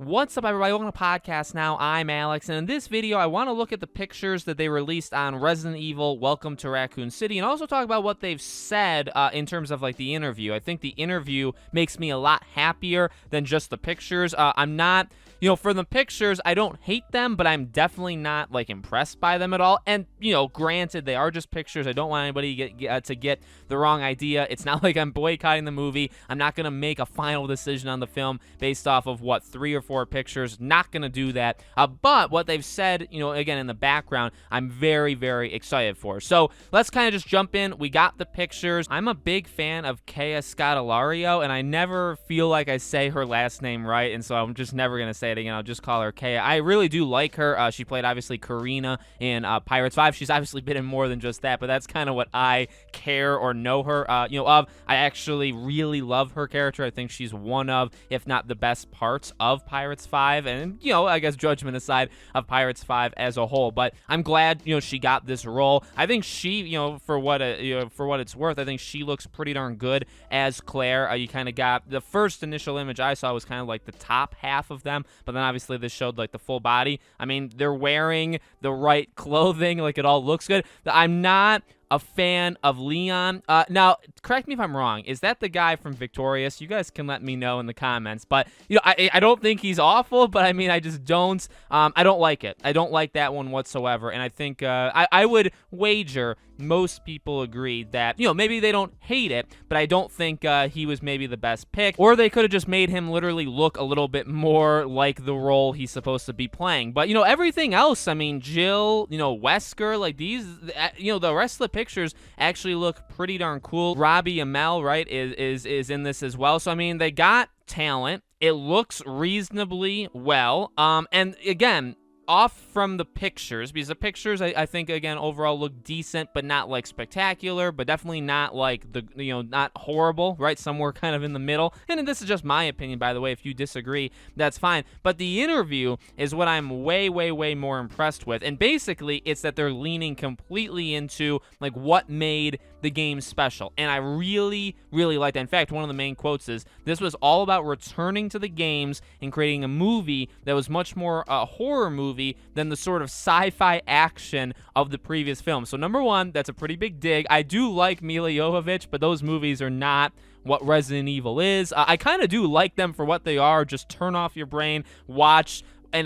What's up, everybody? Welcome to the podcast now. I'm Alex, and in this video, I want to look at the pictures that they released on Resident Evil Welcome to Racoon City, and also talk about what they've said in terms of, like, the interview. I think the interview makes me a lot happier than just the pictures. I'm not... for the pictures, I don't hate them, but I'm definitely not, like, impressed by them at all. And, granted, they are just pictures. I don't want anybody to get the wrong idea. It's not like I'm boycotting the movie. I'm not going to make a final decision on the film based off of, 3 or 4 pictures. Not going to do that. But what they've said, again, in the background, I'm very, very excited for. So let's kind of just jump in. We got the pictures. I'm a big fan of Kea Scodelario, and I never feel like I say her last name right, and so I'm just never going to say it again. I'll just call her Kea. I really do like her. She played, obviously, Karina in Pirates 5. She's obviously been in more than just that, but that's kind of what I care or know her of. I actually really love her character. I think she's one of, if not the best parts of Pirates 5, and, I guess judgment aside, of Pirates 5 as a whole. But I'm glad, she got this role. I think she, for what it's worth, I think she looks pretty darn good as Claire. You kind of got, the first initial image I saw was kind of like the top half of them, but then obviously this showed like the full body. I mean, they're wearing the right clothing, like it all looks good. I'm not a fan of Leon. Now, correct me if I'm wrong. Is that the guy from Victorious? You guys can let me know in the comments. But, I don't think he's awful, but I mean, I just don't. I don't like it. I don't like that one whatsoever. And I think I would wager most people agree that, maybe they don't hate it, but I don't think he was maybe the best pick. Or they could have just made him literally look a little bit more like the role he's supposed to be playing. But, everything else, I mean, Jill, Wesker, like these, the rest of the pictures actually look pretty darn cool. Robbie Amell, right, is in this as well. So, I mean, they got talent. It looks reasonably well. And again, off from the pictures, because the pictures I think again overall look decent, but not like spectacular, but definitely not like the not horrible, right? Somewhere kind of in the middle. And this is just my opinion, by the way. If you disagree, that's fine. But the interview is what I'm way more impressed with. And basically it's that they're leaning completely into like what made the game special. And I really like that. In fact, one of the main quotes is, this was all about returning to the games and creating a movie that was much more a horror movie than the sort of sci-fi action of the previous film. So number one, that's a pretty big dig. I do like Milla Jovovich, but those movies are not what Resident Evil is. I kind of do like them for what they are. Just turn off your brain, watch an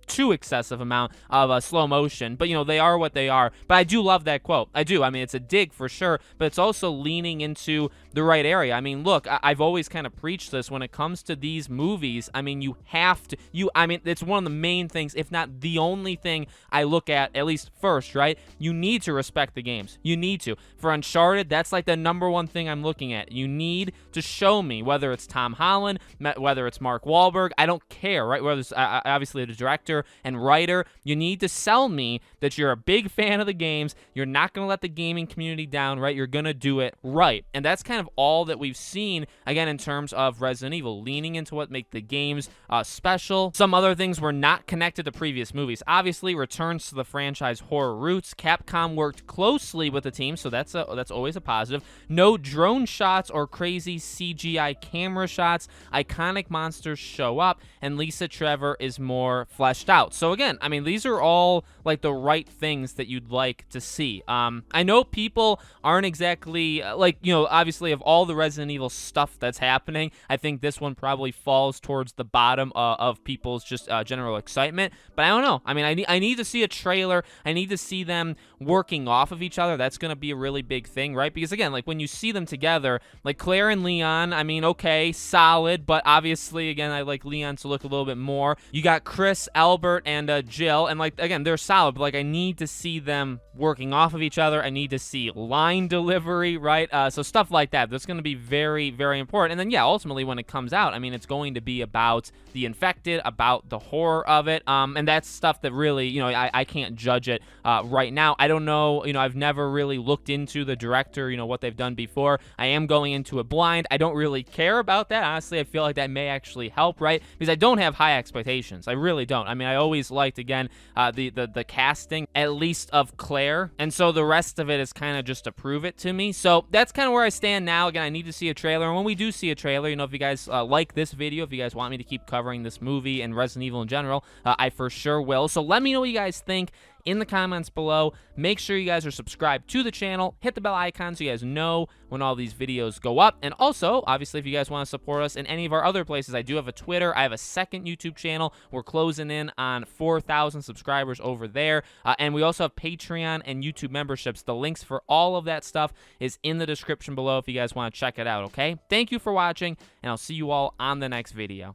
too excessive amount of slow motion, but they are what they are. But I do love that quote. I do. I mean, it's a dig for sure, but it's also leaning into the right area. I mean, look, I've always kind of preached this when it comes to these movies. I mean, you have to, it's one of the main things, if not the only thing I look at least first, right? You need to respect the games. You need to. For Uncharted, that's like the number one thing I'm looking at. You need to show me, whether it's Tom Holland, whether it's Mark Wahlberg, I don't care, right? Whether it's obviously the director and writer, you need to sell me that you're a big fan of the games. You're not going to let the gaming community down, right? You're going to do it right. And that's kind of all that we've seen, again, in terms of Resident Evil, leaning into what make the games special. Some other things were not connected to previous movies. Obviously, returns to the franchise horror roots. Capcom worked closely with the team, so that's always a positive. No drone shots or crazy CGI camera shots. Iconic monsters show up, and Lisa Trevor is more fleshed out. So again, I mean, these are all like the right things that you'd like to see. I know people aren't exactly obviously of all the Resident Evil stuff that's happening, I think this one probably falls towards the bottom of people's just general excitement. But I don't know. I mean, I need to see a trailer. I need to see them working off of each other. That's going to be a really big thing, right? Because again, like when you see them together, like Claire and Leon, I mean, okay, solid, but obviously, again, I like Leon to look a little bit more. You got Chris, Albert, and Jill, and like, again, they're solid, but like I need to see them working off of each other. I need to see line delivery, right? So stuff like that. That's going to be very important. And then, yeah, ultimately when it comes out, I mean, it's going to be about the infected, about the horror of it, and that's stuff that really, I can't judge it right now. I don't know, I've never really looked into the director, what they've done before. I am going into it blind. I don't really care about that. Honestly, I feel like that may actually help, right? Because I don't have high expectations. I really don't. I mean, I always liked, again, the casting, at least of Claire, and so the rest of it is kind of just to prove it to me. So that's kind of where I stand now. Again, I need to see a trailer, and when we do see a trailer, you know, if you guys like this video, if you guys want me to keep covering this movie and Resident Evil in general, I for sure will. So let me know what you guys think in the comments below. Make sure you guys are subscribed to the channel. Hit the bell icon so you guys know when all these videos go up. And also, obviously, if you guys want to support us in any of our other places, I do have a Twitter. I have a second YouTube channel. We're closing in on 4,000 subscribers over there. And we also have Patreon and YouTube memberships. The links for all of that stuff is in the description below if you guys want to check it out, okay? Thank you for watching, and I'll see you all on the next video.